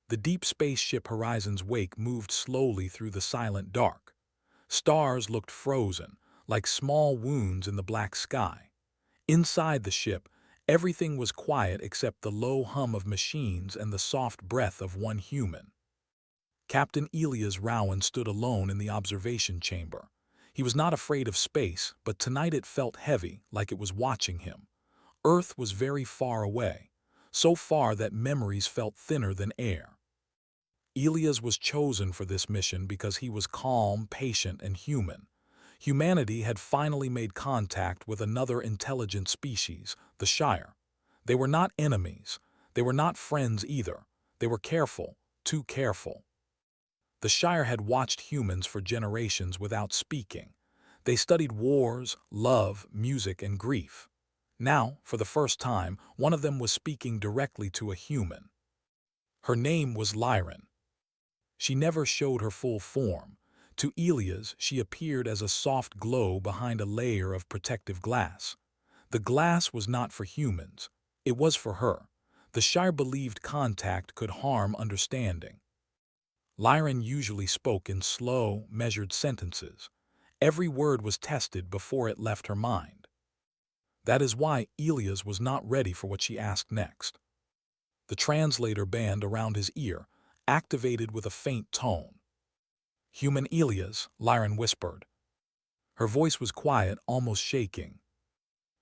The deep spaceship Horizon's wake moved slowly through the silent dark. Stars looked frozen, like small wounds in the black sky. Inside the ship, everything was quiet except the low hum of machines and the soft breath of one human. Captain Elias Rowan stood alone in the observation chamber. He was not afraid of space, but tonight it felt heavy, like it was watching him. Earth was very far away, so far that memories felt thinner than air. Elias was chosen for this mission because he was calm, patient, and human. Humanity had finally made contact with another intelligent species, the Shire. They were not enemies. They were not friends either. They were careful, too careful. The Shire had watched humans for generations without speaking. They studied wars, love, music, and grief. Now, for the first time, one of them was speaking directly to a human. Her name was Lyran. She never showed her full form. To Elias, she appeared as a soft glow behind a layer of protective glass. The glass was not for humans. It was for her. The Shire believed contact could harm understanding. Lyran usually spoke in slow, measured sentences. Every word was tested before it left her mind. That is why Elias was not ready for what she asked next. The translator band around his ear activated with a faint tone. "Human Elias," Lyran whispered. Her voice was quiet, almost shaking.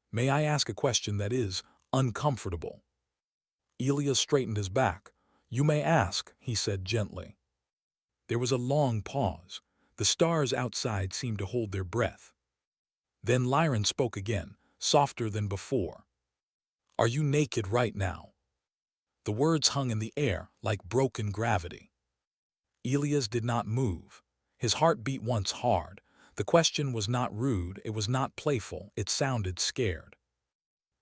"May I ask a question that is uncomfortable?" Elias straightened his back. "You may ask," he said gently. There was a long pause. The stars outside seemed to hold their breath. Then Lyran spoke again, softer than before. "Are you naked right now?" The words hung in the air like broken gravity. Elias did not move. His heart beat once hard. The question was not rude, it was not playful, it sounded scared.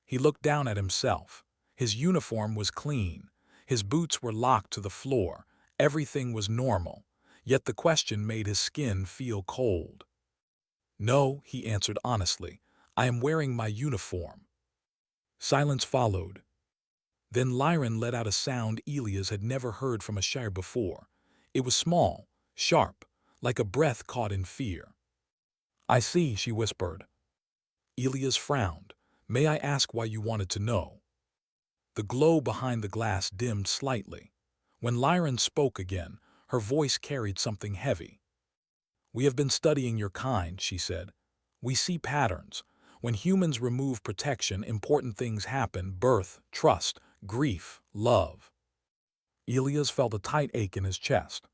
He looked down at himself. His uniform was clean. His boots were locked to the floor. Everything was normal. Yet the question made his skin feel cold. "No," he answered honestly. "I am wearing my uniform." Silence followed. Then Lyran let out a sound Elias had never heard from a Shire before. It was small, sharp, like a breath caught in fear. "I see," she whispered. Elias frowned. "May I ask why you wanted to know?" The glow behind the glass dimmed slightly. When Lyran spoke again, her voice carried something heavy. "We have been studying your kind," she said. "We see patterns. When humans remove protection, important things happen: birth, trust, grief, love." Elias felt a tight ache in his chest.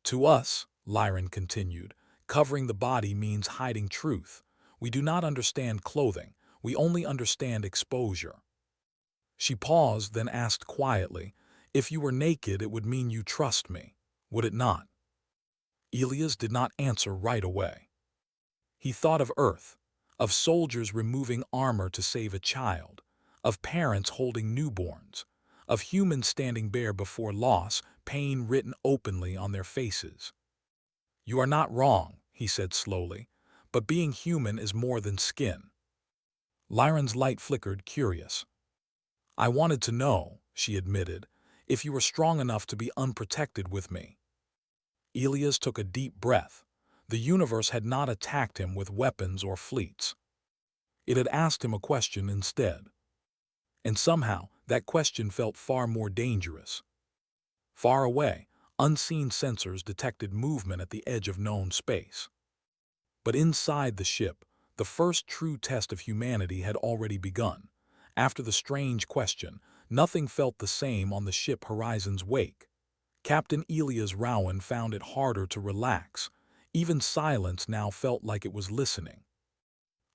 "To us," Lyran continued, "covering the body means hiding truth. We do not understand clothing. We only understand exposure." She paused, then asked quietly, "If you were naked, it would mean you trust me, would it not?" Elias did not answer right away. He thought of Earth, of soldiers removing armor to save a child, of parents holding newborns, of humans standing bare before loss, pain written openly on their faces. "You are not wrong," he said slowly, "but being human is more than skin." Lyran's light flickered, curious. "I wanted to know," she admitted, "if you were strong enough to be unprotected with me." Elias took a deep breath. The universe had not attacked him with weapons or fleets. It had asked him a question instead. And somehow, that question felt far more dangerous. Far away, unseen sensors detected movement at the edge of known space. But inside the ship, the first true test of humanity had already begun. After the strange question, nothing felt the same on the ship Horizon's wake. Captain Elias Rowan found it harder to relax. Even silence now felt like it was listening.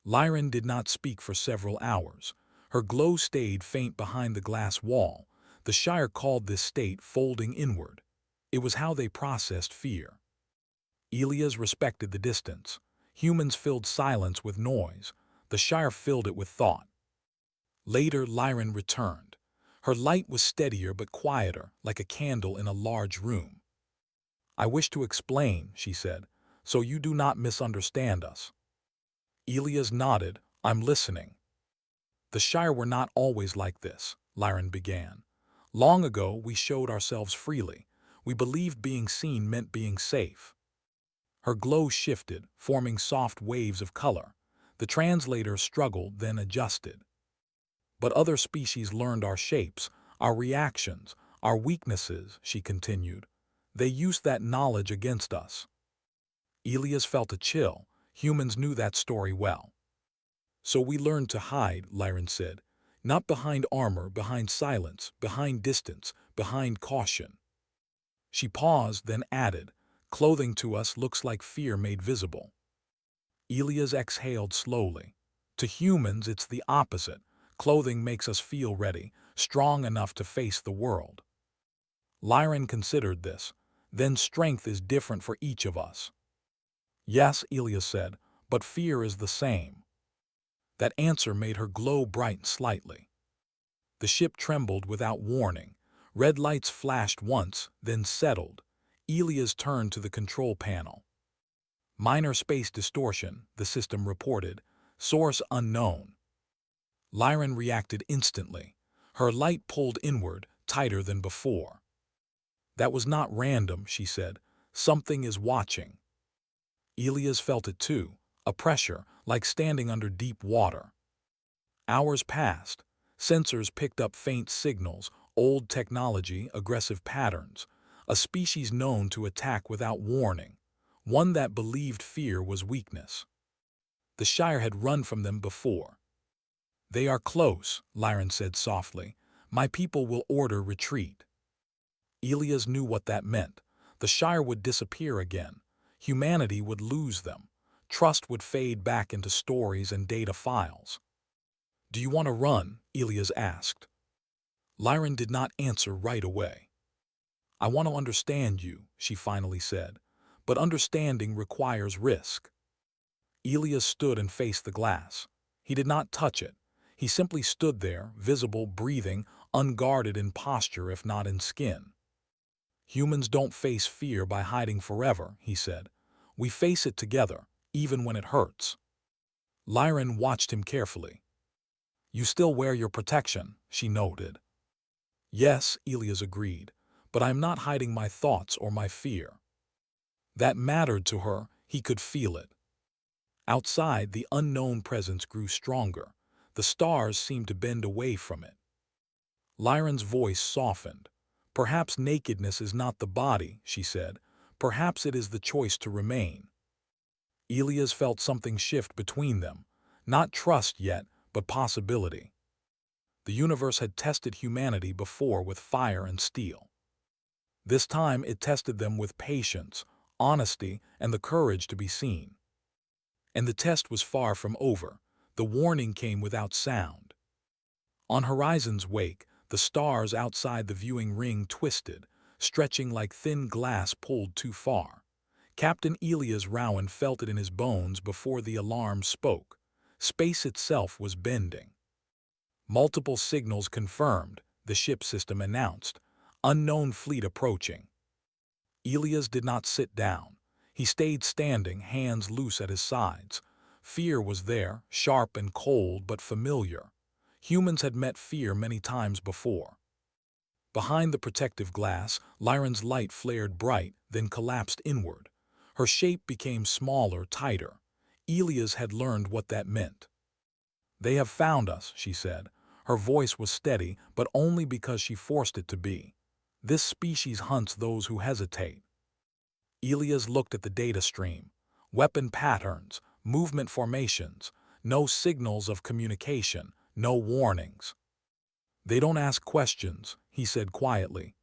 Lyran did not speak for several hours. Her glow stayed faint behind the glass wall. The Shire called this state folding inward. It was how they processed fear. Elias respected the distance. Humans filled silence with noise. The Shire filled it with thought. Later, Lyran returned. Her light was steadier but quieter, like a candle in a large room. "I wish to explain," she said, "so you do not misunderstand us." Elias nodded. "I'm listening." "The Shire were not always like this," Lyran began. Long ago, we showed ourselves freely. We believed being seen meant being safe. Her glow shifted, forming soft waves of color. The translator struggled, then adjusted. But other species learned our shapes, our reactions, our weaknesses, she continued. They used that knowledge against us. Elias felt a chill. Humans knew that story well. So we learned to hide, Lyran said. Not behind armor, behind silence, behind distance, behind caution. She paused, then added, clothing to us looks like fear made visible. Elias exhaled slowly. To humans, it's the opposite. Clothing makes us feel ready, strong enough to face the world. Lyran considered this. Then strength is different for each of us. Yes, Elias said, but fear is the same. That answer made her glow brighten slightly. The ship trembled without warning. Red lights flashed once, then settled. Elias turned to the control panel. Minor space distortion, the system reported. Source unknown. Lyran reacted instantly. Her light pulled inward, tighter than before. That was not random, she said. Something is watching. Elias felt it too, a pressure, like standing under deep water. Hours passed. Sensors picked up faint signals, old technology, aggressive patterns, a species known to attack without warning, one that believed fear was weakness. The Shire had run from them before. They are close, Lyran said softly. My people will order retreat. Elias knew what that meant. The Shire would disappear again. Humanity would lose them. Trust would fade back into stories and data files. Do you want to run? Elias asked. Lyran did not answer right away. I want to understand you, she finally said. But understanding requires risk. Elias stood and faced the glass. He did not touch it. He simply stood there, visible, breathing, unguarded in posture if not in skin. Humans don't face fear by hiding forever, he said. We face it together, even when it hurts. Lyran watched him carefully. You still wear your protection, she noted. Yes, Elias agreed, but I'm not hiding my thoughts or my fear. That mattered to her, he could feel it. Outside, the unknown presence grew stronger. The stars seemed to bend away from it. Lyran's voice softened. Perhaps nakedness is not the body, she said. Perhaps it is the choice to remain. Elias felt something shift between them. Not trust yet, but possibility. The universe had tested humanity before with fire and steel. This time it tested them with patience, honesty, and the courage to be seen. And the test was far from over. The warning came without sound. On Horizon's wake, the stars outside the viewing ring twisted, stretching like thin glass pulled too far. Captain Elias Rowan felt it in his bones before the alarm spoke. Space itself was bending. Multiple signals confirmed, the ship system announced. Unknown fleet approaching. Elias did not sit down. He stayed standing, hands loose at his sides. Fear was there, sharp and cold but familiar. Humans had met fear many times before. Behind the protective glass, Lyran's light flared bright, then collapsed inward. Her shape became smaller, tighter. Elias had learned what that meant. They have found us, she said. Her voice was steady, but only because she forced it to be. This species hunts those who hesitate. Elias looked at the data stream. Weapon patterns, movement formations, no signals of communication, no warnings. They don't ask questions, he said quietly.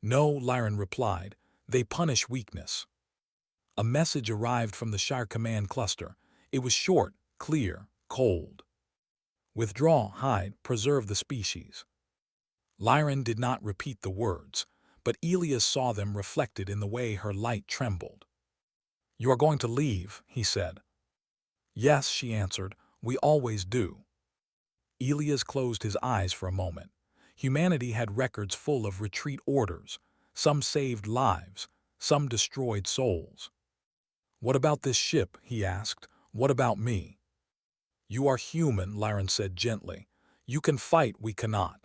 No, Lyran replied. They punish weakness. A message arrived from the Shire Command Cluster. It was short, clear, cold. Withdraw, hide, preserve the species. Lyran did not repeat the words, but Elias saw them reflected in the way her light trembled. You are going to leave, he said. Yes, she answered. We always do. Elias closed his eyes for a moment. Humanity had records full of retreat orders. Some saved lives, some destroyed souls. What about this ship, he asked. What about me? You are human, Lyran said gently. You can fight, we cannot.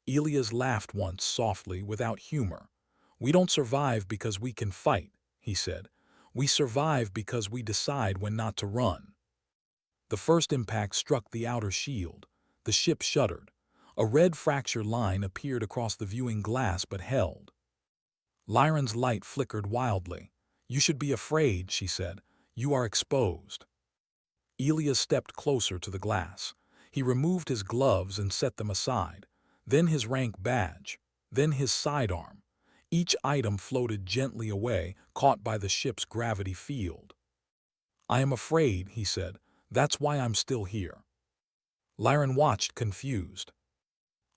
Elias laughed once softly, without humor. "We don't survive because we can fight," he said. "We survive because we decide when not to run." The first impact struck the outer shield. The ship shuddered. A red fracture line appeared across the viewing glass but held. Lyran's light flickered wildly. "You should be afraid," she said. "You are exposed." Elias stepped closer to the glass. He removed his gloves and set them aside, then his rank badge, then his sidearm. Each item floated gently away, caught by the ship's gravity field. "I am afraid," he said. "That's why I'm still here." Lyran watched, confused.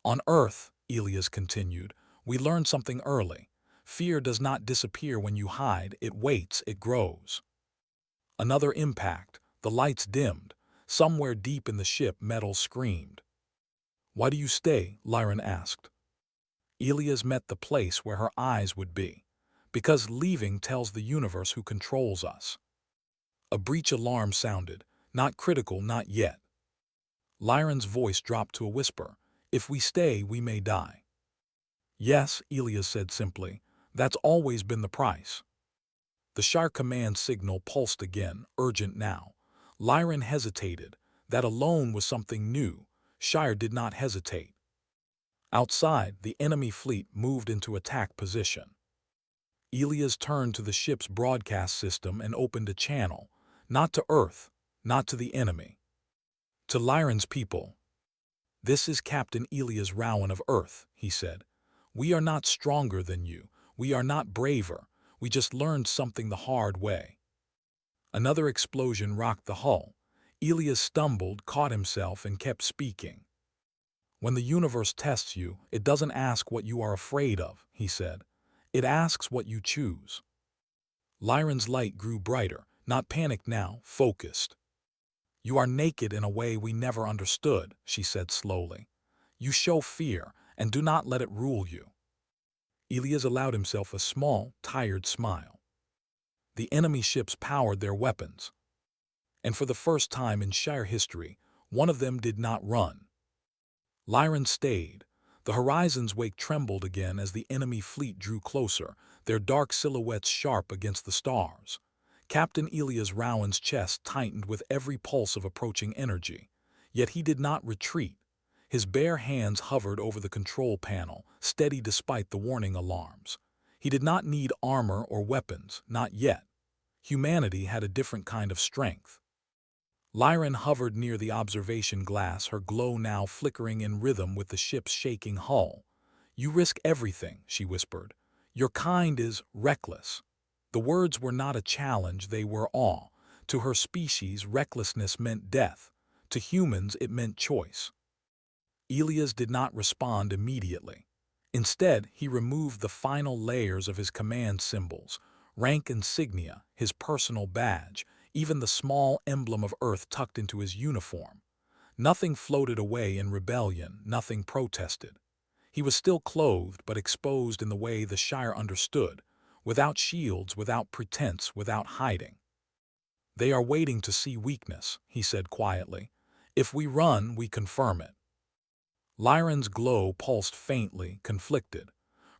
"On Earth," Elias continued, "we learned something early. Fear does not disappear when you hide, it waits, it grows." Another impact. The lights dimmed. Somewhere deep in the ship, metal screamed. "Why do you stay?" Lyran asked. Elias met the place where her eyes would be. "Because leaving tells the universe who controls us." A breach alarm sounded. Not critical, not yet. Lyran's voice dropped to a whisper. "If we stay, we may die." "Yes," Elias said simply. "That's always been the price." The Shire command signal pulsed again, urgent now. Lyran hesitated. That alone was something new. Shire did not hesitate. Outside, the enemy fleet moved into attack position. Elias turned to the ship's broadcast system and opened a channel. Not to Earth, not to the enemy. To Lyran's people. "This is Captain Elias Rowan of Earth," he said. "We are not stronger than you. We are not braver. We just learned something the hard way." Another explosion rocked the hull. Elias stumbled, caught himself, and kept speaking. "When the universe tests you, it doesn't ask what you are afraid of," he said. "It asks what you choose." Lyran's light grew brighter, not panicked now, focused. "You are naked in a way we never understood," she said slowly. "You show fear, and do not let it rule you." Elias allowed himself a small, tired smile. The enemy ships powered their weapons. And for the first time in Shire history, one of them did not run. Lyran stayed. The horizon's wake trembled again as the enemy fleet drew closer, their dark silhouettes sharp against the stars. Captain Elias Rowan's chest tightened with every pulse of approaching energy. Yet he did not retreat. His bare hands hovered over the control panel, steady despite the warning alarms. He did not need armor or weapons, not yet. Humanity had a different kind of strength. Lyran hovered near the observation glass, her glow now flickering in rhythm with the ship's shaking hull. "You risk everything," she whispered. "Your kind is reckless." The words were not a challenge, they were awe. To her species, recklessness meant death. To humans, it meant choice. Elias did not respond immediately. Instead, he removed the final layers of his command symbols, rank insignia, his personal badge, even the small emblem of Earth tucked into his uniform. Nothing floated away in rebellion, nothing protested. He was still clothed, but exposed in the way the Shire understood, without shields, without pretense, without hiding. "They are waiting to see weakness," he said quietly. "If we run, we confirm it." Lyran's glow pulsed faintly, conflicted.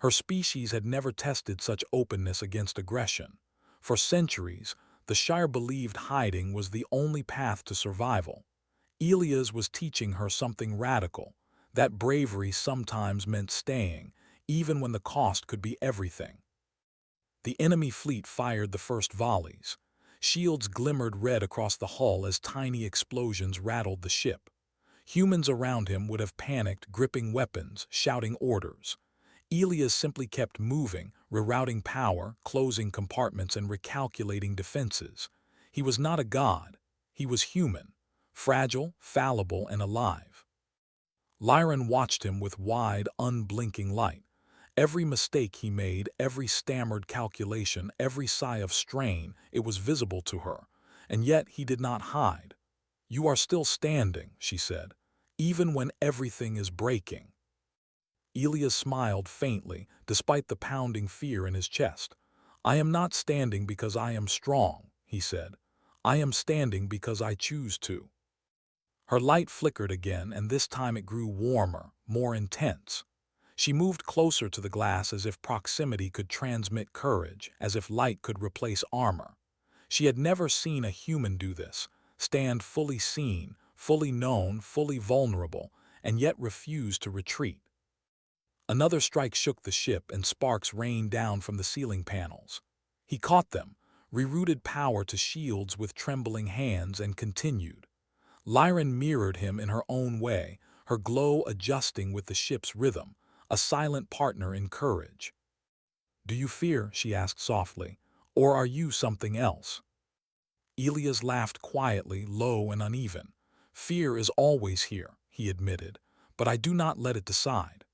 Her species had never tested such openness against aggression. For centuries, the Shire believed hiding was the only path to survival. Elias was teaching her something radical, that bravery sometimes meant staying, even when the cost could be everything. The enemy fleet fired the first volleys. Shields glimmered red across the hull as tiny explosions rattled the ship. Humans around him would have panicked, gripping weapons, shouting orders. Elias simply kept moving, rerouting power, closing compartments, and recalculating defenses. He was not a god. He was human, fragile, fallible, and alive. Lyran watched him with wide, unblinking light. Every mistake he made, every stammered calculation, every sigh of strain, it was visible to her. And yet he did not hide. "You are still standing," she said, "even when everything is breaking." Elias smiled faintly, despite the pounding fear in his chest. "I am not standing because I am strong," he said. "I am standing because I choose to." Her light flickered again, and this time it grew warmer, more intense. She moved closer to the glass as if proximity could transmit courage, as if light could replace armor. She had never seen a human do this, stand fully seen, fully known, fully vulnerable, and yet refuse to retreat. Another strike shook the ship and sparks rained down from the ceiling panels. He caught them, rerouted power to shields with trembling hands, and continued. Lyran mirrored him in her own way, her glow adjusting with the ship's rhythm, a silent partner in courage. "Do you fear?" she asked softly, "or are you something else?" Elias laughed quietly, low and uneven. "Fear is always here," he admitted, "but I do not let it decide."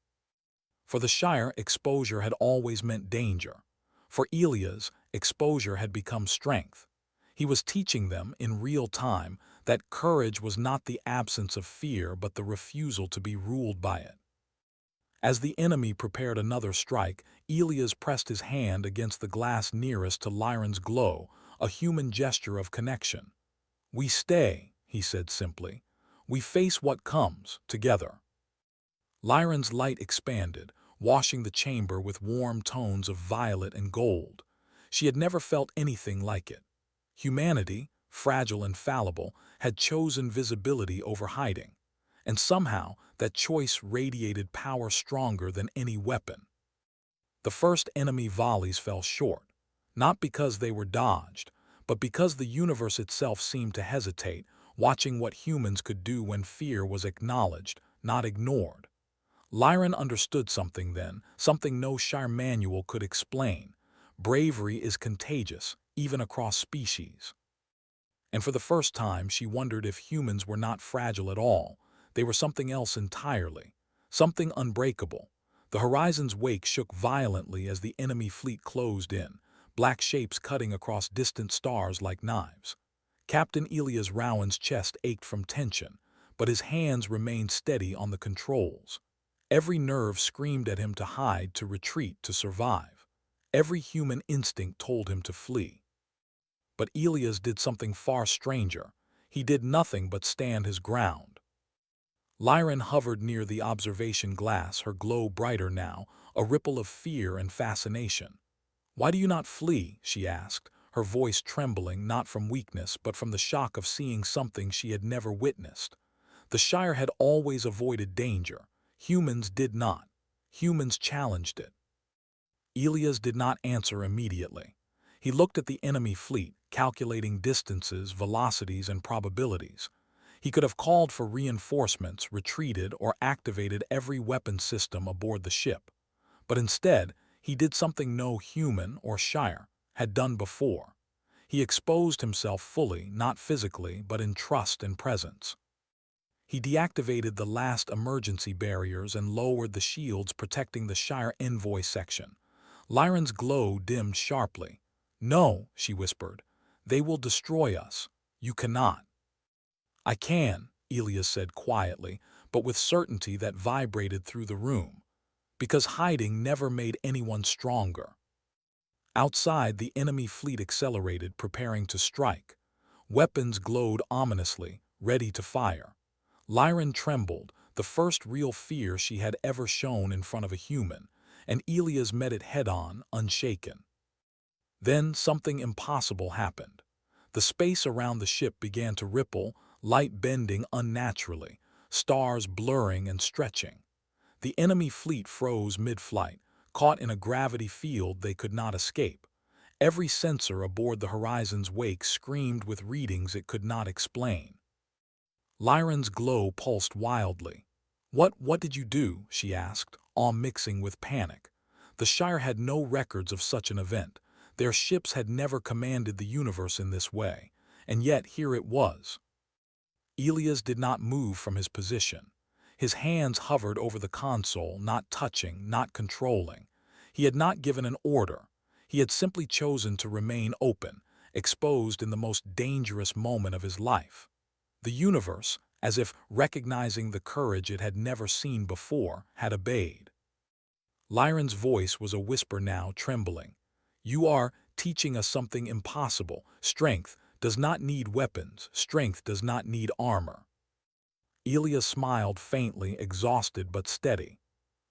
For the Shire, exposure had always meant danger. For Elias, exposure had become strength. He was teaching them, in real time, that courage was not the absence of fear but the refusal to be ruled by it. As the enemy prepared another strike, Elias pressed his hand against the glass nearest to Lyran's glow, a human gesture of connection. "We stay," he said simply. "We face what comes, together." Lyran's light expanded, washing the chamber with warm tones of violet and gold. She had never felt anything like it. Humanity, fragile and fallible, had chosen visibility over hiding, and somehow that choice radiated power stronger than any weapon. The first enemy volleys fell short, not because they were dodged, but because the universe itself seemed to hesitate, watching what humans could do when fear was acknowledged, not ignored. Lyran understood something then, something no Shire manual could explain. Bravery is contagious, even across species. And for the first time, she wondered if humans were not fragile at all. They were something else entirely, something unbreakable. The horizon's wake shook violently as the enemy fleet closed in, black shapes cutting across distant stars like knives. Captain Elias Rowan's chest ached from tension, but his hands remained steady on the controls. Every nerve screamed at him to hide, to retreat, to survive. Every human instinct told him to flee. But Elias did something far stranger. He did nothing but stand his ground. Lyran hovered near the observation glass, her glow brighter now, a ripple of fear and fascination. "Why do you not flee?" she asked, her voice trembling not from weakness but from the shock of seeing something she had never witnessed. The Shire had always avoided danger. Humans did not. Humans challenged it. Elias did not answer immediately. He looked at the enemy fleet, calculating distances, velocities, and probabilities. He could have called for reinforcements, retreated, or activated every weapon system aboard the ship. But instead, he did something no human or Shire had done before. He exposed himself fully, not physically, but in trust and presence. He deactivated the last emergency barriers and lowered the shields protecting the Shire envoy section. Lyran's glow dimmed sharply. "No," she whispered. "They will destroy us. You cannot." "I can," Elias said quietly, but with certainty that vibrated through the room. "Because hiding never made anyone stronger." Outside, the enemy fleet accelerated, preparing to strike. Weapons glowed ominously, ready to fire. Lyran trembled, the first real fear she had ever shown in front of a human, and Elias met it head-on, unshaken. Then something impossible happened. The space around the ship began to ripple, light bending unnaturally, stars blurring and stretching. The enemy fleet froze mid-flight, caught in a gravity field they could not escape. Every sensor aboard the horizon's wake screamed with readings it could not explain. Lyran's glow pulsed wildly. What did you do?" she asked, awe mixing with panic. The Shire had no records of such an event. Their ships had never commanded the universe in this way, and yet here it was. Elias did not move from his position. His hands hovered over the console, not touching, not controlling. He had not given an order. He had simply chosen to remain open, exposed in the most dangerous moment of his life. The universe, as if recognizing the courage it had never seen before, had obeyed. Lyran's voice was a whisper now, trembling. "You are teaching us something impossible. Strength does not need weapons. Strength does not need armor." Elias smiled faintly, exhausted but steady.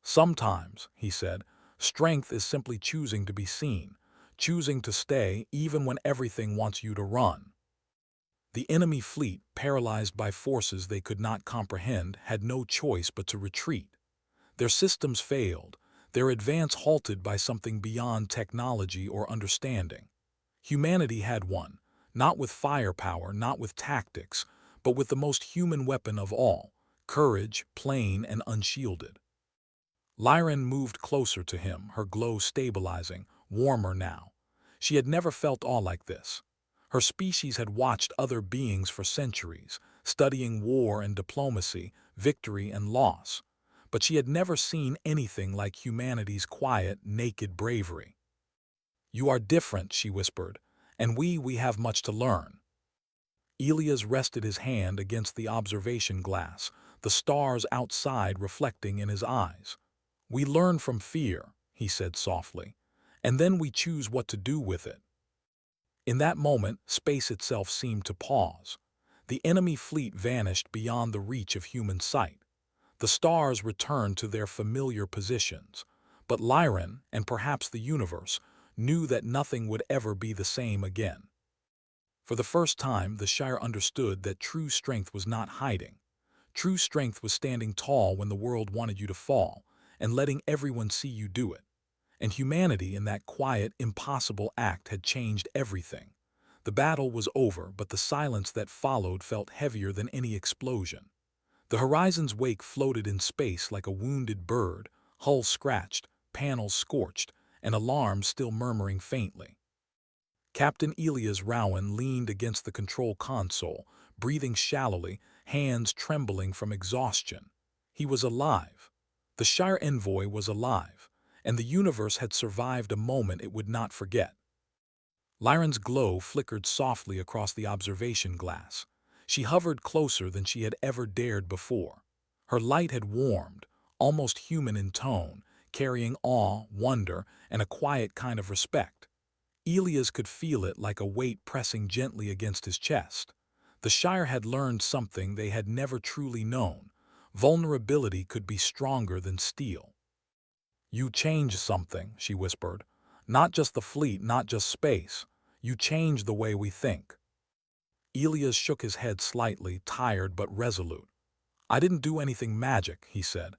Sometimes, he said, strength is simply choosing to be seen, choosing to stay even when everything wants you to run. The enemy fleet, paralyzed by forces they could not comprehend, had no choice but to retreat. Their systems failed, their advance halted by something beyond technology or understanding. Humanity had won, not with firepower, not with tactics, but with the most human weapon of all, courage, plain and unshielded. Lyran moved closer to him, her glow stabilizing, warmer now. She had never felt awe like this. Her species had watched other beings for centuries, studying war and diplomacy, victory and loss. But she had never seen anything like humanity's quiet, naked bravery. "You are different," she whispered, "and we have much to learn." Elias rested his hand against the observation glass, the stars outside reflecting in his eyes. "We learn from fear," he said softly, "and then we choose what to do with it." In that moment, space itself seemed to pause. The enemy fleet vanished beyond the reach of human sight. The stars returned to their familiar positions, but Lyran, and perhaps the universe, knew that nothing would ever be the same again. For the first time, the Shire understood that true strength was not hiding. True strength was standing tall when the world wanted you to fall, and letting everyone see you do it. And humanity in that quiet, impossible act had changed everything. The battle was over, but the silence that followed felt heavier than any explosion. The horizon's wake floated in space like a wounded bird, hull scratched, panels scorched, and alarms still murmuring faintly. Captain Elias Rowan leaned against the control console, breathing shallowly, hands trembling from exhaustion. He was alive. The Shire envoy was alive, and the universe had survived a moment it would not forget. Lyran's glow flickered softly across the observation glass. She hovered closer than she had ever dared before. Her light had warmed, almost human in tone, carrying awe, wonder, and a quiet kind of respect. Elias could feel it like a weight pressing gently against his chest. The Shire had learned something they had never truly known. Vulnerability could be stronger than steel. "You changed something," she whispered. "Not just the fleet, not just space. You changed the way we think." Elias shook his head slightly, tired but resolute. "I didn't do anything magic," he said.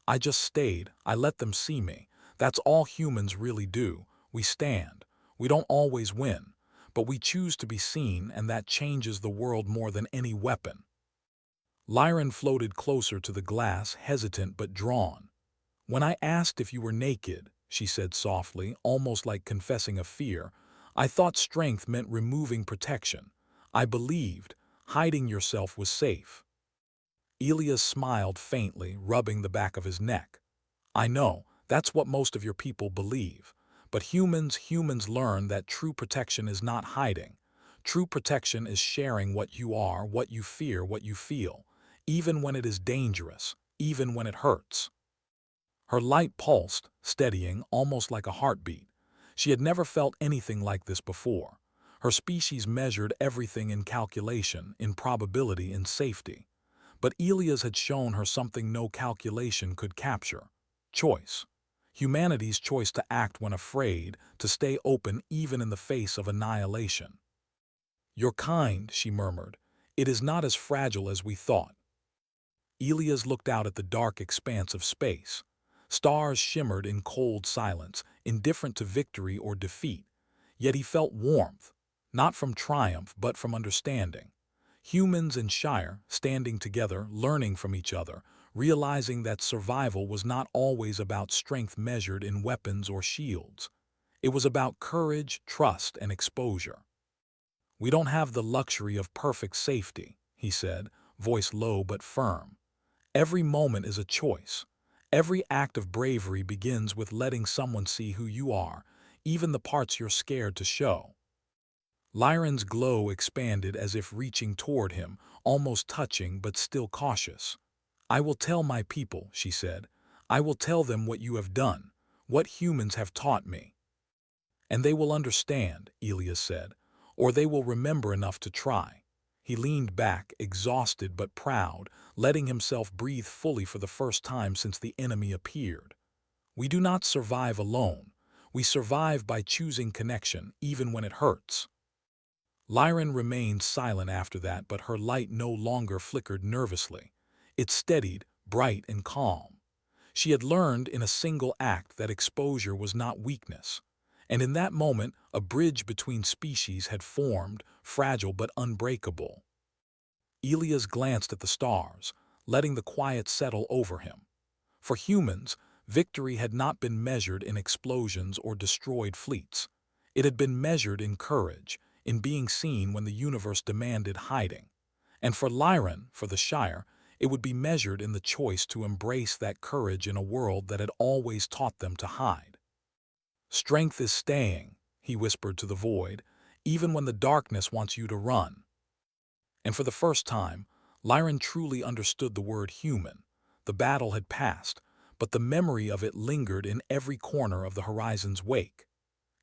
"I just stayed. I let them see me. That's all humans really do. We stand. We don't always win, but we choose to be seen, and that changes the world more than any weapon." Lyran floated closer to the glass, hesitant but drawn. "When I asked if you were naked," she said softly, almost like confessing a fear, "I thought strength meant removing protection. I believed hiding yourself was safe." Elias smiled faintly, rubbing the back of his neck. "I know, that's what most of your people believe. But humans learn that true protection is not hiding. True protection is sharing what you are, what you fear, what you feel, even when it is dangerous, even when it hurts." Her light pulsed, steadying, almost like a heartbeat. She had never felt anything like this before. Her species measured everything in calculation, in probability, in safety. But Elias had shown her something no calculation could capture: choice. Humanity's choice to act when afraid, to stay open even in the face of annihilation. "You're kind," she murmured. "It is not as fragile as we thought." Elias looked out at the dark expanse of space. Stars shimmered in cold silence, indifferent to victory or defeat. Yet he felt warmth, not from triumph but from understanding. Humans and Shire, standing together, learning from each other, realizing that survival was not always about strength measured in weapons or shields. It was about courage, trust, and exposure. "We don't have the luxury of perfect safety," he said, voice low but firm. "Every moment is a choice. Every act of bravery begins with letting someone see who you are, even the parts you're scared to show." Lyran's glow expanded as if reaching toward him, almost touching but still cautious. "I will tell my people," she said. "I will tell them what you have done, what humans have taught me." "And they will understand," Elias said, "or they will remember enough to try." He leaned back, exhausted but proud, letting himself breathe fully for the first time since the enemy appeared. We do not survive alone. We survive by choosing connection, even when it hurts. Lyran remained silent after that, but her light no longer flickered nervously. It steadied, bright and calm. She had learned in a single act that exposure was not weakness. And in that moment, a bridge between species had formed, fragile but unbreakable. Elias glanced at the stars, letting the quiet settle over him. For humans, victory had not been measured in explosions or destroyed fleets. It had been measured in courage, in being seen when the universe demanded hiding. And for Lyran, for the Shire, it would be measured in the choice to embrace that courage in a world that had always taught them to hide. "Strength is staying," he whispered to the void, "even when the darkness wants you to run." And for the first time, Lyran truly understood the word human. The battle had passed, but the memory of it lingered in every corner of the horizon's wake.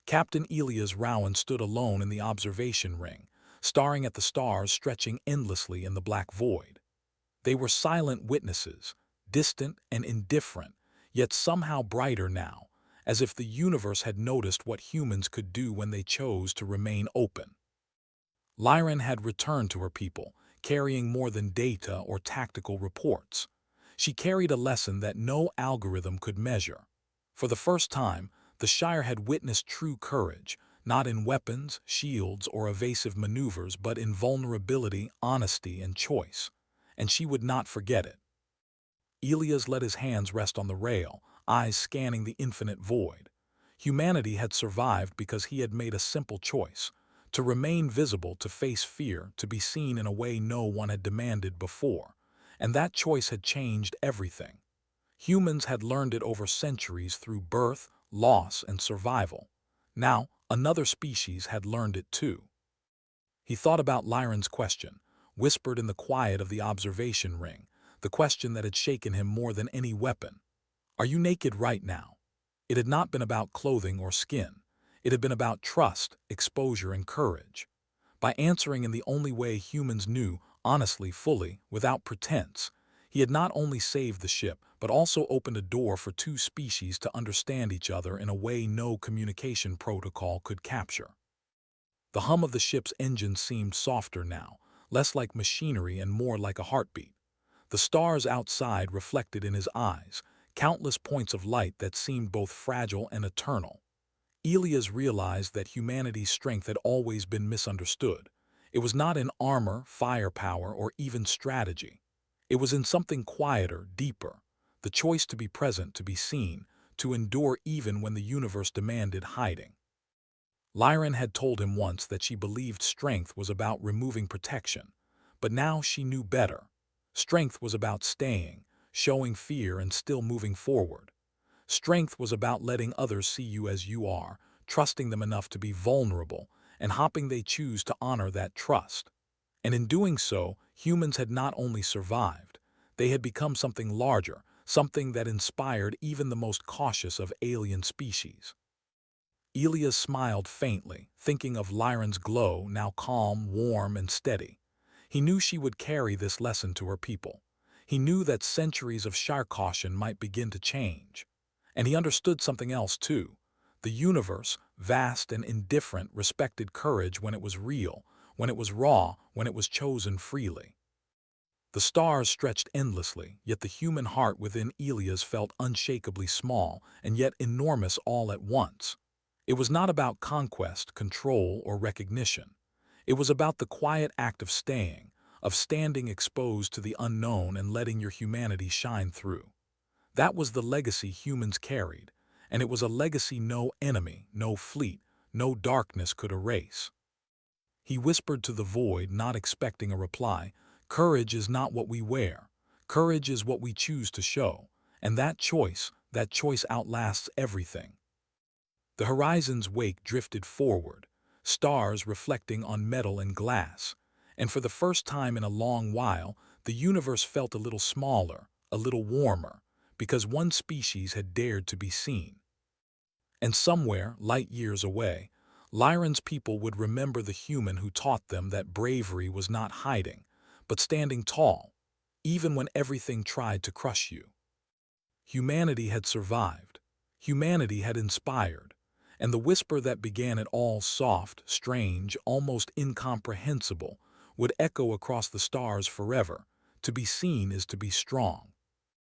Captain Elias Rowan stood alone in the observation ring, staring at the stars stretching endlessly in the black void. They were silent witnesses, distant and indifferent, yet somehow brighter now, as if the universe had noticed what humans could do when they chose to remain open. Lyran had returned to her people, carrying more than data or tactical reports. She carried a lesson that no algorithm could measure. For the first time, the Shire had witnessed true courage, not in weapons, shields, or evasive maneuvers, but in vulnerability, honesty, and choice. And she would not forget it. Elias let his hands rest on the rail, eyes scanning the infinite void. Humanity had survived because he had made a simple choice: to remain visible, to face fear, to be seen in a way no one had demanded before. And that choice had changed everything. Humans had learned it over centuries through birth, loss, and survival. Now, another species had learned it too. He thought about Lyran's question, whispered in the quiet of the observation ring, the question that had shaken him more than any weapon. "Are you naked right now?" It had not been about clothing or skin. It had been about trust, exposure, and courage. By answering in the only way humans knew, honestly, fully, without pretense, he had not only saved the ship, but also opened a door for two species to understand each other in a way no communication protocol could capture. The hum of the ship's engine seemed softer now, less like machinery and more like a heartbeat. The stars outside reflected in his eyes, countless points of light that seemed both fragile and eternal. Elias realized that humanity's strength had always been misunderstood. It was not in armor, firepower, or even strategy. It was in something quieter, deeper: the choice to be present, to be seen, to endure even when the universe demanded hiding. Lyran had told him once that she believed strength was about removing protection, but now she knew better. Strength was about staying, showing fear, and still moving forward. Strength was about letting others see you as you are, trusting them enough to be vulnerable, and hoping they choose to honor that trust. And in doing so, humans had not only survived, they had become something larger, something that inspired even the most cautious of alien species. Elias smiled faintly, thinking of Lyran's glow, now calm, warm, and steady. He knew she would carry this lesson to her people. He knew that centuries of Shire caution might begin to change. And he understood something else too. The universe, vast and indifferent, respected courage when it was real, when it was raw, when it was chosen freely. The stars stretched endlessly, yet the human heart within Elias felt unshakably small and yet enormous all at once. It was not about conquest, control, or recognition. It was about the quiet act of staying, of standing exposed to the unknown and letting your humanity shine through. That was the legacy humans carried, and it was a legacy no enemy, no fleet, no darkness could erase. He whispered to the void, not expecting a reply: "Courage is not what we wear. Courage is what we choose to show, and that choice outlasts everything." The horizon's wake drifted forward, stars reflecting on metal and glass, and for the first time in a long while, the universe felt a little smaller, a little warmer, because one species had dared to be seen. And somewhere, light years away, Lyran's people would remember the human who taught them that bravery was not hiding, but standing tall, even when everything tried to crush you. Humanity had survived. humanity had inspired, and the whisper that began it all soft, strange, almost incomprehensible, would echo across the stars forever. To be seen is to be strong.